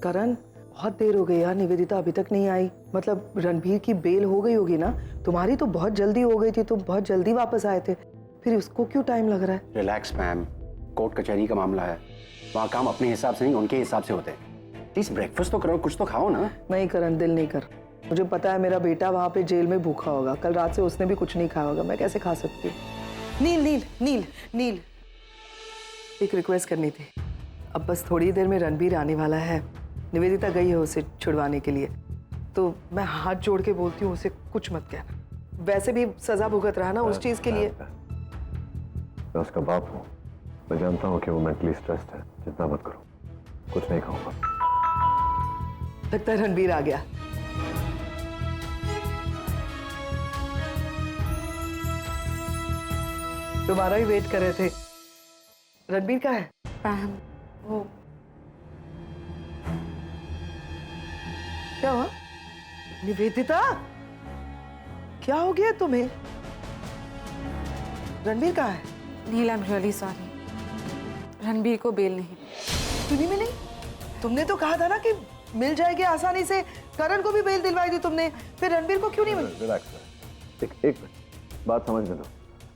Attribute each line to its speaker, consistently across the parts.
Speaker 1: करण, बहुत देर हो गई यार, निवेदिता अभी तक नहीं आई। मतलब रणबीर की बेल हो गई होगी ना? तुम्हारी तो बहुत जल्दी हो गई थी, तुम बहुत जल्दी वापस आए थे, फिर उसको क्यों टाइम लग रहा है?
Speaker 2: रिलैक्स मैम, कोर्ट कचहरी का मामला है, वहाँ काम अपने हिसाब से नहीं उनके हिसाब से होते हैं। प्लीज ब्रेकफास्ट तो करो, कुछ तो खाओ ना।
Speaker 1: नहीं करण, दिल नहीं कर। मुझे पता है मेरा बेटा वहाँ पे जेल में भूखा होगा, कल रात से उसने भी कुछ नहीं खाया होगा, मैं कैसे खा सकती हूँ? नील नील नील नील, एक रिक्वेस्ट करनी थी। अब बस थोड़ी देर में रणबीर आने वाला है, निवेदिता गई है उसे छुड़वाने के लिए, तो मैं हाथ जोड़ के बोलती हूँ उसे कुछ मत कहना। वैसे भी सजा भुगत रहा ना उस चीज के लिए।
Speaker 3: मैं उसका बाप हूँ, मैं जानता हूँ कि वो मेंटली स्ट्रेस्ड है। जितना मत करो, कुछ नहीं खाऊंगा।
Speaker 1: लगता है रणबीर आ गया। तुम्हारा ही वेट कर रहे थे। रणबीर का है? वो क्या हुआ? निवेदिता, क्या हो गया तुम्हें? रणबीर कहाँ है?
Speaker 4: Neel, I am really sorry, Ranbir को बेल नहीं।
Speaker 1: क्यों नहीं मिली? तुमने तो कहा था ना कि मिल जाएगी आसानी से। करण को भी बेल दिलवाई थी तुमने, फिर रणबीर को क्यों नहीं मिली?
Speaker 3: रिलैक्स, एक मिनट, बात समझ में लो।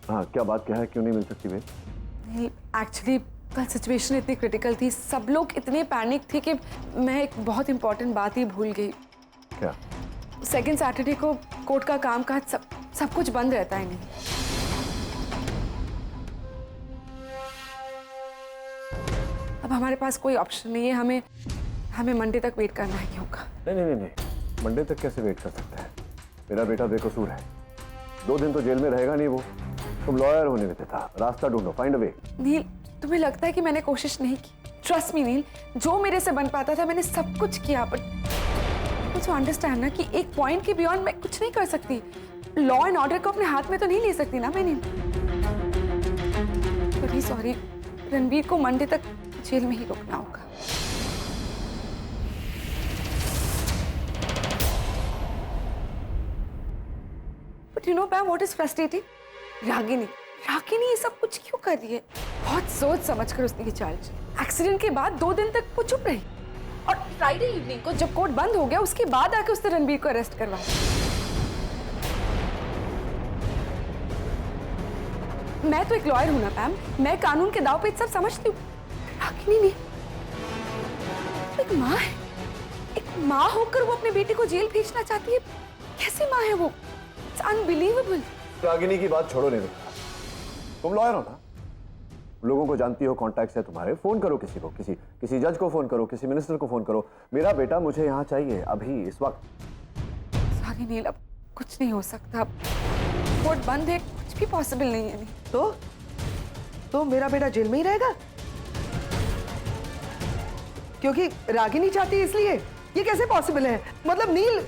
Speaker 3: हाँ, क्या बात क्या है, क्यों नहीं मिल सकती बेल?
Speaker 4: नील, एक्चुअली कल सिचुएशन इतनी क्रिटिकल थी, सब लोग इतने पैनिक थे कि मैं एक बहुत इंपॉर्टेंट बात ही भूल गई।
Speaker 3: क्या?
Speaker 4: सेकेंड सैटरडे को कोर्ट का काम काज सब कुछ बंद रहता है। नहीं, अब हमारे पास कोई ऑप्शन नहीं है, हमें मंडे तक वेट करना ही होगा।
Speaker 3: नहीं, मंडे तक कैसे वेट कर सकते हैं? मेरा बेटा बेकसूर है, 2 दिन तो जेल में रहेगा नहीं वो। तुम लॉयर होने में था, रास्ता ढूंढो, फाइंड अ वे।
Speaker 4: नील, तुम्हें लगता है कि मैंने कोशिश नहीं की? ट्रस्ट मी नील, जो मेरे से बन पाता था मैंने सब कुछ किया, बट कुछ अंडरस्टैंड ना कि एक पॉइंट के बियॉन्ड मैं कुछ नहीं कर सकती। लॉ एंड ऑर्डर को अपने हाथ में तो नहीं ले सकती ना मैं। नील, वेरी सॉरी, रणबीर को मंडे तक जेल में ही रोकना होगा। But you know ma'am what is frustrating? Ragini ये सब कुछ क्यों कर रही है? बहुत सोच समझ कर उसने ये चाल चली। एक्सीडेंट के बाद 2 दिन तक वो चुप रही, और फ्राइडे इवनिंग को जब कोर्ट बंद हो गया उसके बाद आके उसने रणबीर को अरेस्ट करवाया। मैं तो एक लॉयर हूं ना मैम, मैं कानून के दाव पे सब समझती हूँ। रागिनी ने एक माँ है, एक माँ होकर वो अपने बेटे को जेल भेजना चाहती है। कैसी माँ है वो? It's unbelievable.
Speaker 3: रागिनी की बात छोड़ो, नहीं, तुम लॉयर हो ना, लोगों को जानती हो, कॉन्टैक्ट्स है तुम्हारे, फोन करो किसी को, किसी जज को फोन करो, किसी मिनिस्टर को फोन करो। मेरा बेटा मुझे यहाँ चाहिए अभी, इस वक्त।
Speaker 4: सॉरी नील, अब कुछ नहीं हो सकता, कोर्ट बंद है, कुछ भी पॉसिबल नहीं है। नहीं
Speaker 1: तो मेरा बेटा जेल में ही रहेगा क्योंकि रागिनी चाहती है, इसलिए? ये कैसे पॉसिबल है? मतलब नील,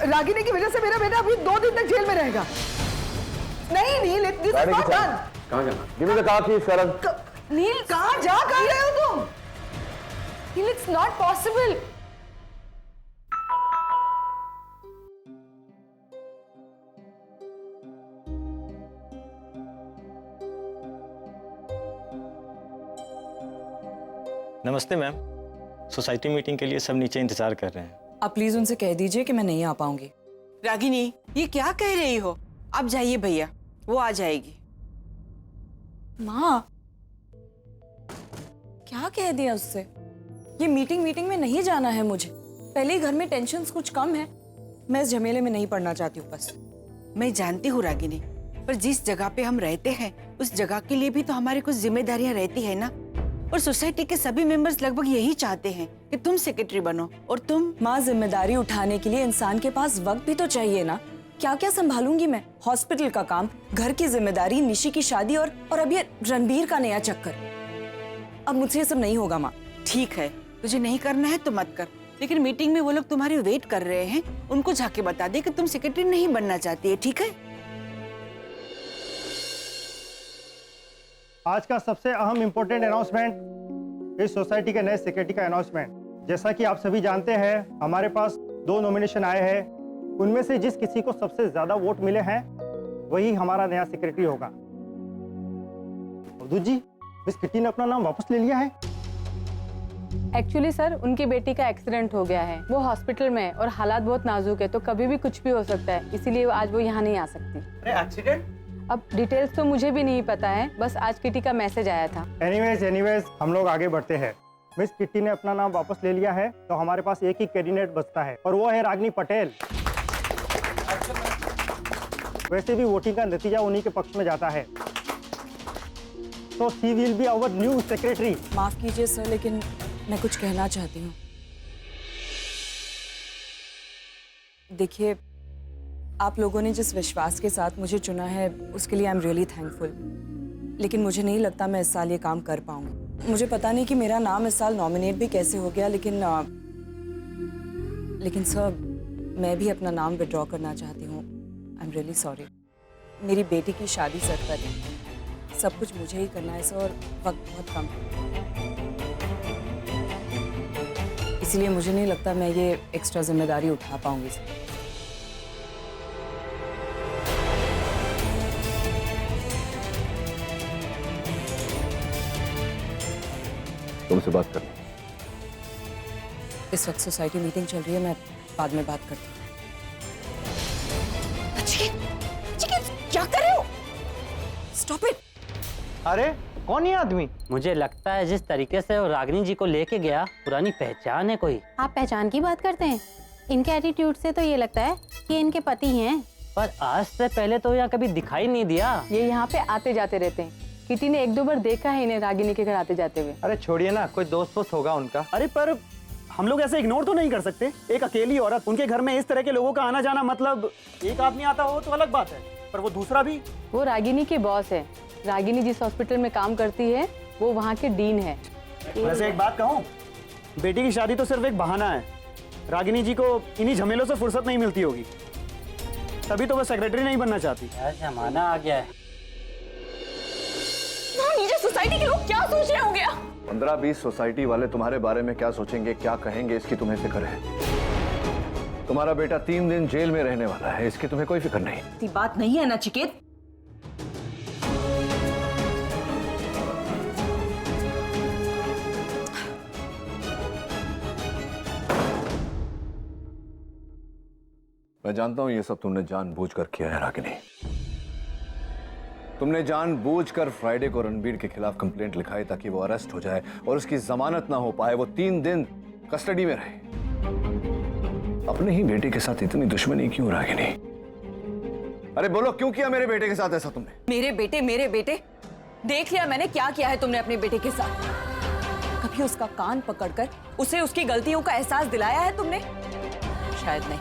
Speaker 1: रागिनी की वजह से मेरा बेटा अभी 2 दिन तक जेल में रहेगा? नहीं Neel, this is not done.
Speaker 2: कहाँ जाना?
Speaker 3: Give me the car keys, Karan.
Speaker 4: Neel,
Speaker 1: कहाँ जा कर रहे हो तुम?
Speaker 4: Neel, it's not possible.
Speaker 5: नमस्ते मैम, सोसाइटी मीटिंग के लिए सब नीचे इंतजार कर रहे हैं।
Speaker 6: आप प्लीज उनसे कह दीजिए कि मैं नहीं आ पाऊंगी।
Speaker 7: रागिनी, ये क्या कह रही हो? आप जाइए भैया, वो आ जाएगी।
Speaker 6: माँ, क्या कह दिया उससे? ये मीटिंग में नहीं जाना है मुझे। पहले ही घर में टेंशन कुछ कम है, मैं इस झमेले में नहीं पड़ना चाहती हूँ बस।
Speaker 7: मैं जानती हूँ रागिनी, पर जिस जगह पे हम रहते हैं उस जगह के लिए भी तो हमारी कुछ जिम्मेदारियां रहती है ना। और सोसाइटी के सभी मेंबर्स लगभग यही चाहते हैं कि तुम सेक्रेटरी बनो, और तुम।
Speaker 6: माँ, जिम्मेदारी उठाने के लिए इंसान के पास वक्त भी तो चाहिए ना। क्या क्या संभालूंगी मैं? हॉस्पिटल का काम, घर की जिम्मेदारी, निशी की शादी, और अब ये रणबीर का नया चक्कर। अब मुझसे ये सब नहीं होगा माँ।
Speaker 7: ठीक है, तुझे नहीं करना है तो मत कर, लेकिन मीटिंग में वो लोग तुम्हारी वेट कर रहे हैं, उनको जाके बता दे कि तुम सेक्रेटरी नहीं बनना चाहती है, ठीक है?
Speaker 8: आज का सबसे अहम इम्पोर्टेंट अनाउंसमेंट, इस सोसाइटी के नए सेक्रेटरी का अनाउंसमेंट। जैसा कि आप सभी जानते हैं, हमारे पास 2 नॉमिनेशन आए हैं, उनमें से जिस किसी को सबसे ज्यादा वोट मिले हैं वही हमारा नया सेक्रेटरी होगा। अवधूत जी, मिस किट्टी ने अपना नाम वापस ले लिया है।
Speaker 9: एक्चुअली सर उनकी बेटी का एक्सीडेंट हो गया है, वो हॉस्पिटल में है और हालात बहुत नाजुक है, तो कभी भी कुछ भी हो सकता है, इसीलिए आज वो यहाँ नहीं आ सकती।
Speaker 8: अरे एक्सीडेंट?
Speaker 9: अब डिटेल्स तो मुझे भी नहीं पता है, बस आज किटी का मैसेज आया था।
Speaker 8: एनीवेज हम लोग आगे बढ़ते हैं। मिस किट्टी ने अपना नाम वापस ले लिया है, तो हमारे पास एक ही कैंडिडेट बचता है और वो है रागिनी पटेल। वैसे भी वोटिंग का नतीजा उन्हीं के पक्ष में जाता है, तो she will be our new secretary.
Speaker 6: माफ कीजिए सर, लेकिन मैं कुछ कहना चाहती हूँ। देखिए, आप लोगों ने जिस विश्वास के साथ मुझे चुना है उसके लिए आई एम रियली थैंकफुल, लेकिन मुझे नहीं लगता मैं इस साल ये काम कर पाऊंगी। मुझे पता नहीं कि मेरा नाम इस साल नॉमिनेट भी कैसे हो गया, लेकिन सर मैं भी अपना नाम विड्रॉ करना चाहती हूँ। आई एम रियली सॉरी। मेरी बेटी की शादी सर पर है, सब कुछ मुझे ही करना है सर, और वक्त बहुत कम है, इसलिए मुझे नहीं लगता मैं ये एक्स्ट्रा जिम्मेदारी उठा पाऊंगी सर।
Speaker 3: तुमसे बात करनी।
Speaker 6: इस वक्त सोसाइटी मीटिंग चल रही है, मैं बाद में बात करती हूँ। क्या कर रहे हो? Stop it.
Speaker 10: अरे कौन ये आदमी?
Speaker 11: मुझे लगता है जिस तरीके से वो रागिनी जी को लेके गया, पुरानी पहचान है कोई।
Speaker 12: आप पहचान की बात करते हैं? इनके एटीट्यूड से तो ये लगता है कि इनके पति हैं।
Speaker 11: पर आज से पहले तो यहाँ कभी दिखाई नहीं दिया।
Speaker 9: ये यहाँ पे आते जाते रहते हैं, किटी ने 1-2 बार देखा है इन्हें रागिनी के घर आते जाते हुए।
Speaker 10: अरे छोड़िए ना, कोई दोस्त वोस्त होगा उनका।
Speaker 2: अरे पर हम लोग ऐसे इग्नोर तो नहीं कर सकते। एक अकेली औरत, उनके घर में इस तरह के लोगों का आना जाना, मतलब एक आदमी आता हो तो अलग बात है, पर वो दूसरा भी।
Speaker 9: वो रागिनी के बॉस है। रागिनी जिस हॉस्पिटल में काम करती है वो वहाँ के डीन है।
Speaker 2: वैसे एक बात कहूँ, बेटी की शादी तो सिर्फ एक बहाना है। रागिनी जी को इन्हीं झमेलों से फुर्सत नहीं मिलती होगी, तभी तो वो सेक्रेटरी नहीं बनना चाहती।
Speaker 11: जमाना आ गया है।
Speaker 6: नीचे सोसाइटी के लोग क्या सोच रहे होंगे?
Speaker 3: 15-20 सोसाइटी वाले तुम्हारे बारे में क्या सोचेंगे, क्या कहेंगे, इसकी तुम्हें फिक्र है? तुम्हारा बेटा 3 दिन जेल में रहने वाला है, इसकी तुम्हें कोई फिक्र नहीं।
Speaker 6: इतनी बात नहीं है नचिकेत।
Speaker 3: मैं जानता हूं ये सब तुमने जानबूझकर किया है रागिनी। तुमने जानबूझकर फ्राइडे को रणबीर के खिलाफ कंप्लेंट लिखाई ताकि वो अरेस्ट हो जाए और उसकी जमानत ना हो पाए, वो 3 दिन कस्टडी में रहे। अपने ही बेटे के साथ इतनी दुश्मनी क्यों रागिनी? अरे बोलो, क्यों किया मेरे बेटे के साथ ऐसा तुमने?
Speaker 6: मेरे बेटे देख लिया मैंने क्या किया है तुमने अपने बेटे के साथ। कभी उसका कान पकड़कर उसे उसकी गलतियों का एहसास दिलाया है तुमने? शायद नहीं।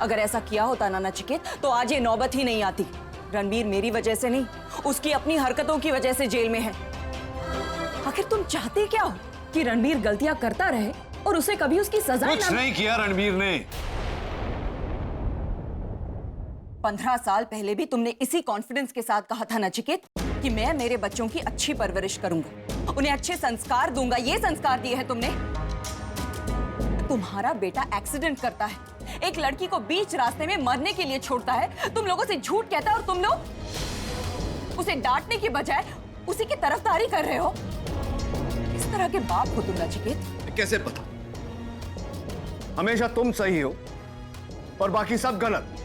Speaker 6: अगर ऐसा किया होता ना नचिकेत, तो आज ये नौबत ही नहीं आती। रणबीर मेरी वजह से नहीं, उसकी अपनी हरकतों की वजह से जेल में है। आखिर तुम चाहते क्या हो? कि रणबीर गलतियां करता रहे और उसे कभी उसकी सजा
Speaker 3: कुछ नहीं किया रणबीर ने।
Speaker 6: 15 साल पहले भी तुमने इसी कॉन्फिडेंस के साथ कहा था नचिकेत कि मैं मेरे बच्चों की अच्छी परवरिश करूंगा, उन्हें अच्छे संस्कार दूंगा। ये संस्कार दिए हैं तुमने। तुम्हारा बेटा एक्सीडेंट करता है, एक लड़की को बीच रास्ते में मरने के लिए छोड़ता है, तुम लोगों से झूठ कहता है और तुम लोग उसे डांटने की बजाय उसी की तरफदारी कर रहे हो। किस तरह के बाप हो तुम नचिकेत?
Speaker 3: कैसे पता? हमेशा तुम सही हो और बाकी सब गलत।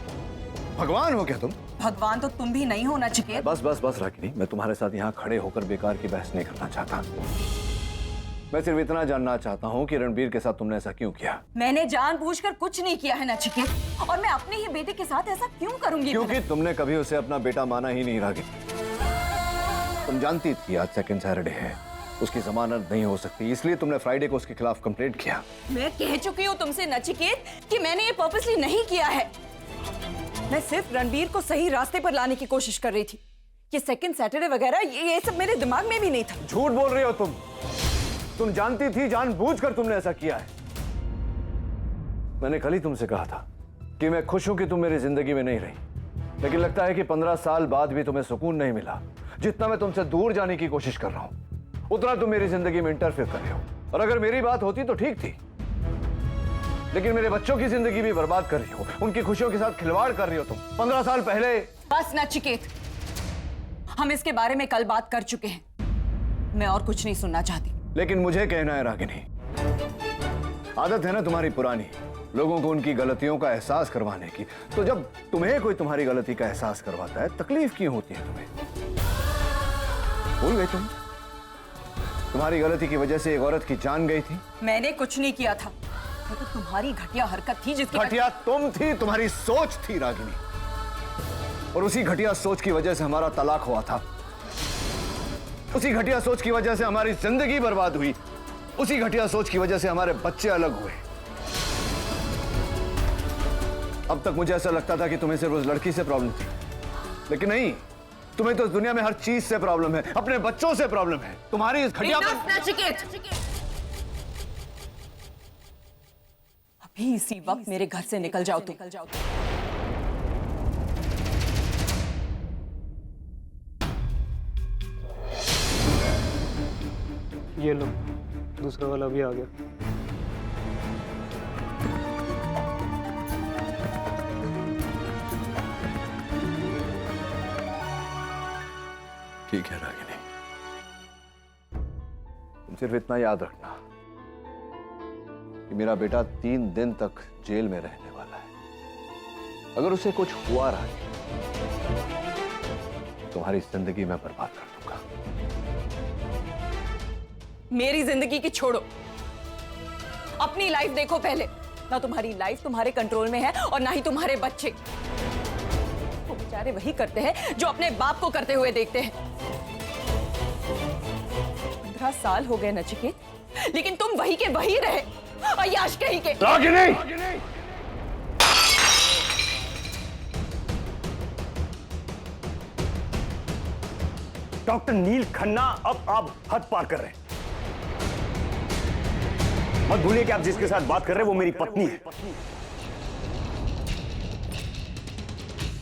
Speaker 3: भगवान हो क्या तुम?
Speaker 6: भगवान तो तुम भी नहीं हो नचिकेत।
Speaker 3: बस रागिनी, मैं तुम्हारे साथ यहाँ खड़े होकर बेकार की बहस नहीं करना चाहता। मैं सिर्फ इतना जानना चाहता हूँ कि रणबीर के साथ तुमने ऐसा क्यों किया?
Speaker 6: मैंने जानबूझकर कुछ नहीं किया है नचिकेत, और मैं अपने ही बेटे के साथ ऐसा क्यों करूंगी?
Speaker 3: क्योंकि तुमने कभी उसे अपना बेटा माना ही नहीं रागिनी। तुम जानती थी आज सेकंड सैटरडे है, उसकी जमानत नहीं हो सकती, इसलिए तुमने फ्राइडे को उसके खिलाफ कंप्लेंट किया।
Speaker 6: मैं कह चुकी हूँ तुमसे नचिकेत कि मैंने ये पर्पसली नहीं किया है। मैं सिर्फ रणबीर को सही रास्ते पर लाने की कोशिश कर रही थी। ये सेकंड सैटरडे वगैरह ये सब मेरे दिमाग में भी नहीं था।
Speaker 3: झूठ बोल रही हो तुम जानती थी, जानबूझकर तुमने ऐसा किया है। मैंने कल ही तुमसे कहा था कि मैं खुश हूं कि तुम मेरी जिंदगी में नहीं रही, लेकिन लगता है कि 15 साल बाद भी तुम्हें सुकून नहीं मिला। जितना मैं तुमसे दूर जाने की कोशिश कर रहा हूं, उतना तुम मेरी जिंदगी में इंटरफेयर कर रहे हो। और अगर मेरी बात होती तो ठीक थी, लेकिन मेरे बच्चों की जिंदगी भी बर्बाद कर रही हो, उनकी खुशियों के साथ खिलवाड़ कर रही हो तुम। 15 साल पहले।
Speaker 6: बस नचिकेत, हम इसके बारे में कल बात कर चुके हैं। मैं और कुछ नहीं सुनना चाहती।
Speaker 3: लेकिन मुझे कहना है रागिनी, आदत है ना तुम्हारी पुरानी, लोगों को उनकी गलतियों का एहसास करवाने की। तो जब तुम्हें कोई तुम्हारी गलती का एहसास करवाता है, तकलीफ क्यों होती है तुम्हें? भूल गए तुम? तुम्हारी गलती की वजह से एक औरत की जान गई थी।
Speaker 6: मैंने कुछ नहीं किया था, तो तुम्हारी घटिया हरकत थी जिसकी
Speaker 3: घटिया तुम थी, तुम्हारी सोच थी रागिनी, और उसी घटिया सोच की वजह से हमारा तलाक हुआ था। उसी घटिया सोच की वजह से हमारी जिंदगी बर्बाद हुई। उसी घटिया सोच की वजह से हमारे बच्चे अलग हुए। अब तक मुझे ऐसा लगता था कि तुम्हें सिर्फ उस लड़की से प्रॉब्लम थी, लेकिन नहीं, तुम्हें तो इस दुनिया में हर चीज से प्रॉब्लम है, अपने बच्चों से प्रॉब्लम है। तुम्हारी इस घटिया
Speaker 6: अभी इसी वक्त मेरे घर से निकल जाओ तुम।
Speaker 2: ये लो, दूसरा वाला भी आ गया।
Speaker 3: ठीक है रागिनी, तुम सिर्फ इतना याद रखना कि मेरा बेटा 3 दिन तक जेल में रहने वाला है। अगर उसे कुछ हुआ रागिनी, तुम्हारी जिंदगी मैं बर्बाद कर दूंगा।
Speaker 6: मेरी जिंदगी की छोड़ो, अपनी लाइफ देखो पहले। ना तुम्हारी लाइफ तुम्हारे कंट्रोल में है और ना ही तुम्हारे बच्चे। वो बेचारे वही करते हैं जो अपने बाप को करते हुए देखते हैं। 15 साल हो गए नचिकेत, लेकिन तुम वही के वही रहे, अय्याश कहीं के।
Speaker 3: रागिनी!
Speaker 2: डॉक्टर नील खन्ना, अब आप हद पार कर रहे हैं। मत भूलिए कि आप जिसके साथ बात कर रहे हैं वो मेरी पत्नी है,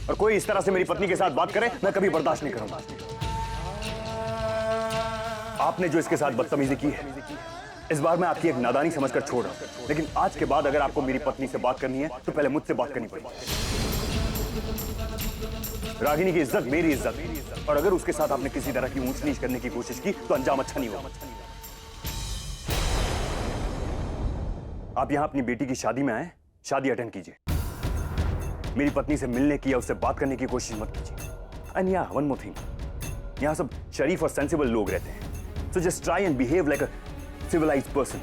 Speaker 2: और कोई इस तरह से मेरी पत्नी के साथ बात करे मैं कभी बर्दाश्त नहीं करूंगा। आपने जो इसके साथ बदतमीजी की है, इस बार मैं आपकी एक नादानी समझकर छोड़ रहा हूं, लेकिन आज के बाद अगर आपको मेरी पत्नी से बात करनी है तो पहले मुझसे बात करनी पड़ेगी। रागिनी की इज्जत मेरी इज्जत, और अगर उसके साथ आपने किसी तरह की ऊंच नीच करने की कोशिश की तो अंजाम अच्छा नहीं होगा। आप यहां अपनी बेटी की शादी में आए, शादी अटेंड कीजिए। मेरी पत्नी से मिलने की या उससे बात करने की कोशिश मत कीजिए। एंड या वन मोर थिंग, यहां सब शरीफ और सेंसिबल लोग रहते हैं, so just try and behave like a civilised person.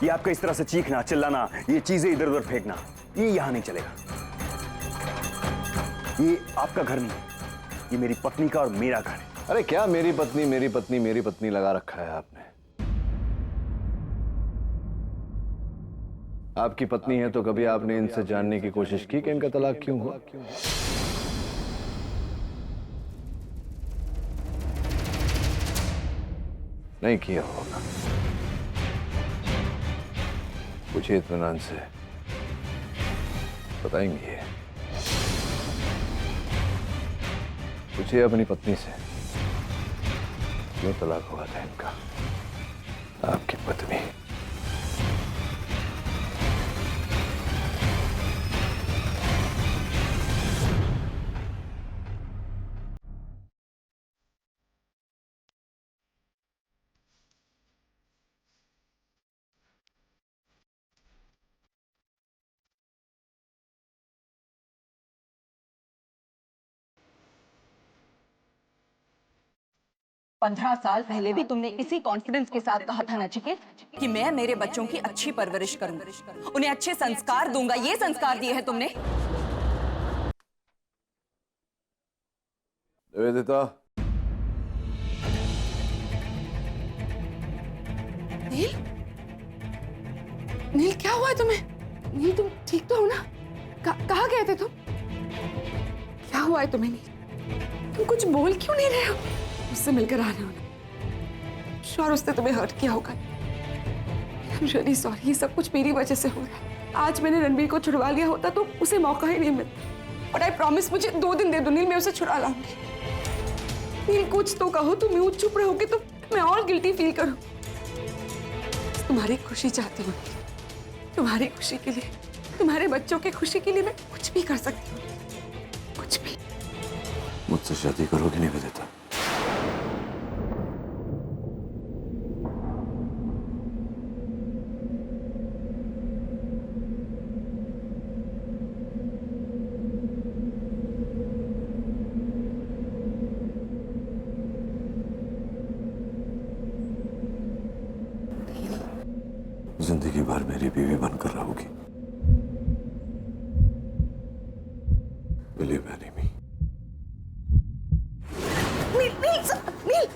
Speaker 2: ये आपका इस तरह से चीखना, चिल्लाना, ये चीजें इधर उधर फेंकना, ये यहां नहीं चलेगा। ये आपका घर नहीं है, ये मेरी पत्नी का और मेरा घर है।
Speaker 3: अरे क्या मेरी पत्नी मेरी पत्नी मेरी पत्नी लगा रखा है आपने? आपकी पत्नी है तो कभी आपने इनसे जानने की कोशिश की कि इनका तलाक क्यों हुआ? नहीं किया होगा। पूछिए इत्मीनान से, बताएंगे। पूछिए अपनी पत्नी से क्यों तलाक हुआ था इनका। आपकी पत्नी
Speaker 6: पंद्रह साल पहले भी तुमने इसी कॉन्फिडेंस के साथ कहा था नचिकेत कि मैं मेरे बच्चों की अच्छी परवरिश करूंगा, उन्हें अच्छे संस्कार दूंगा। ये संस्कार दिए हैं तुमने।
Speaker 3: निवेदिता,
Speaker 4: नील, नील क्या हुआ तुम्हें? नील तुम ठीक तो हो ना? कहाँ गए थे तुम? क्या हुआ है तुम्हें नील? तुम कुछ बोल क्यों नहीं रहे हो? उससे मिलकर आ रहे हो ना? श्योर उसने तुम्हें हर्ट किया होगा। I'm really sorry, ये सब कुछ मेरी वजह से हो रहा है। आज मैंने रणबीर को छुड़वा लिया होता तो उसे मौका ही नहीं मिलता। और आई प्रॉमिस, मुझे 2 दिन दे दो नील, मैं उसे छुड़ा लाऊंगी। नील कुछ तो कहो, तुम यूं चुप रहोगे तो मैं और गिल्टी फील करूं। तुम्हारी खुशी चाहती हूँ, तुम्हारी खुशी के लिए, तुम्हारे बच्चों की खुशी के लिए मैं कुछ भी कर सकती हूँ, कुछ भी।
Speaker 3: मुझसे शादी करोगे निवेदिता? जिंदगी भर मेरी बीवी बनकर रहोगी। Believe me, me.
Speaker 1: नील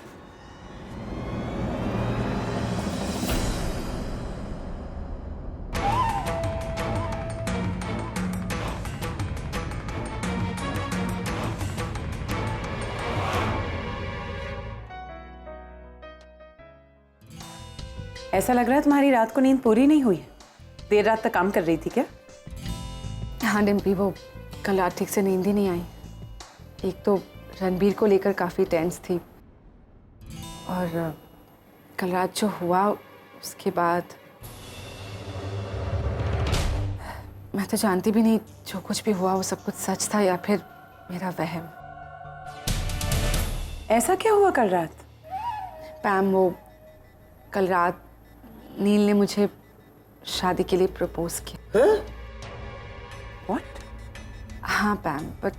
Speaker 7: ऐसा लग रहा है तुम्हारी रात को नींद पूरी नहीं हुई है। देर रात तक काम कर रही थी क्या?
Speaker 4: हाँ डिम्पी, वो कल रात ठीक से नींद ही नहीं आई। एक तो रणबीर को लेकर काफ़ी टेंस थी, और कल रात जो हुआ उसके बाद मैं तो जानती भी नहीं जो कुछ भी हुआ वो सब कुछ सच था या फिर मेरा वहम।
Speaker 7: ऐसा क्या हुआ कल रात?
Speaker 4: पैम, वो कल रात नील ने मुझे शादी के लिए प्रपोज किया।
Speaker 7: What?
Speaker 4: हाँ पैम, बट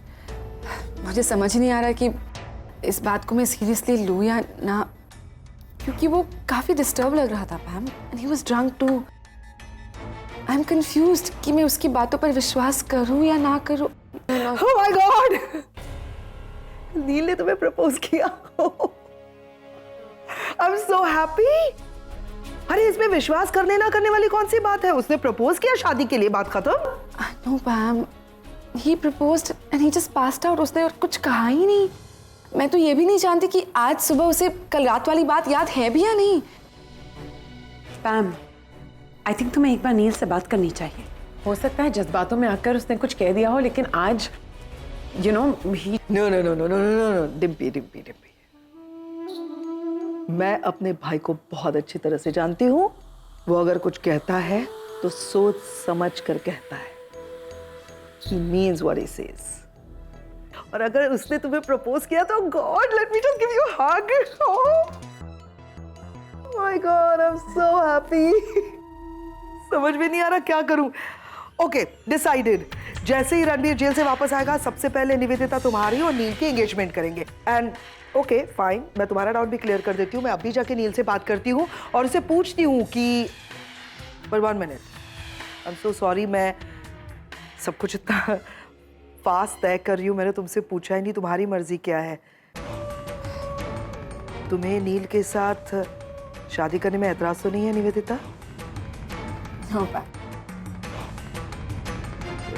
Speaker 4: मुझे समझ नहीं आ रहा कि इस बात को मैं सीरियसली लूँ या ना, क्योंकि वो काफ़ी डिस्टर्ब लग रहा था Pam, and he was drunk too. I am confused कि मैं उसकी बातों पर विश्वास करूँ या ना करूँ।
Speaker 1: Oh my God! नील ने तुम्हें प्रपोज किया। I'm so happy. अरे इसमें विश्वास करने ना करने वाली कौन सी बात है? उसने प्रपोज किया, शादी के लिए, बात खत्म।
Speaker 4: नो पैम, he proposed and he just passed out. उसने और कुछ कहा ही नहीं। मैं तो ये भी नहीं जानती कि आज सुबह उसे कल रात वाली बात याद है भी या नहीं।
Speaker 7: पैम, आई थिंक तुम्हें एक बार नील से बात करनी चाहिए। हो सकता है जज्बातों में आकर उसने कुछ कह दिया हो, लेकिन आज यू नो ही।
Speaker 1: No no no no no no no, Dimpy Dimpy Dimpy, मैं अपने भाई को बहुत अच्छी तरह से जानती हूँ। वो अगर कुछ कहता है तो सोच समझ कर कहता है। He means what he says. और अगर उसने तुम्हें प्रपोज किया तो God, let me just give you a hug. Oh my God, I'm so happy. समझ में नहीं आ रहा क्या करूं। Okay, decided. जैसे ही रणबीर जेल से वापस आएगा, सबसे पहले निवेदिता तुम्हारी और नील की एंगेजमेंट करेंगे। एंड ओके फाइन, मैं तुम्हारा डाउट भी क्लियर कर देती हूँ। मैं अभी जाके नील से बात करती हूँ और उसे पूछती हूँ कि पर 1 minute, I am so sorry, मैं सब कुछ इतना फास्ट तय कर रही हूँ। मैंने तुमसे पूछा ही नहीं तुम्हारी मर्जी क्या है। तुम्हें नील के साथ शादी करने में एतराज तो नहीं है Nivedita?
Speaker 4: No पैम।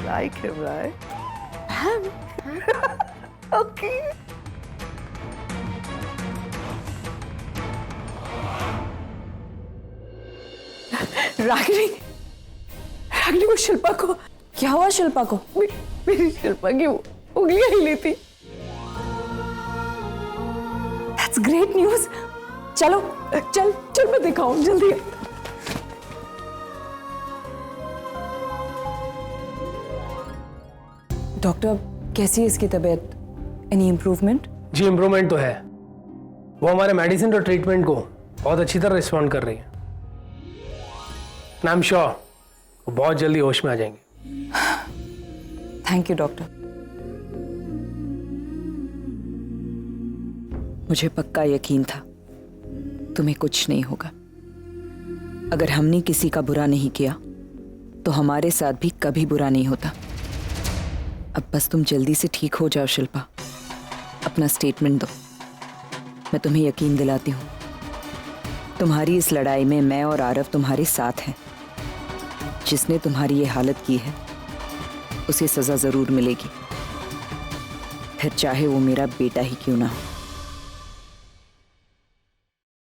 Speaker 1: Like him, right? Okay.
Speaker 4: Ragini, Ragini, वो शिल्पा को
Speaker 6: क्या हुआ? शिल्पा को?
Speaker 4: मेरी शिल्पा की उंगलियां हिली थी।
Speaker 6: That's great news. चलो चल चल मैं दिखाऊं जल्दी। डॉक्टर, कैसी है इसकी तबीयत? Any improvement?
Speaker 13: जी इम्प्रूवमेंट तो है। वो हमारे मेडिसिन और ट्रीटमेंट को बहुत अच्छी तरह रिस्पॉन्ड कर रही है। आई एम श्योर वो बहुत जल्दी होश में आ जाएंगे।
Speaker 6: Thank you doctor. मुझे पक्का यकीन था तुम्हें कुछ नहीं होगा। अगर हमने किसी का बुरा नहीं किया तो हमारे साथ भी कभी बुरा नहीं होता। अब बस तुम जल्दी से ठीक हो जाओ शिल्पा। अपना स्टेटमेंट दो, मैं तुम्हें यकीन दिलाती हूँ तुम्हारी इस लड़ाई में मैं और आरव तुम्हारे साथ हैं। जिसने तुम्हारी ये हालत की है उसे सजा जरूर मिलेगी, फिर चाहे वो मेरा बेटा ही क्यों ना हो।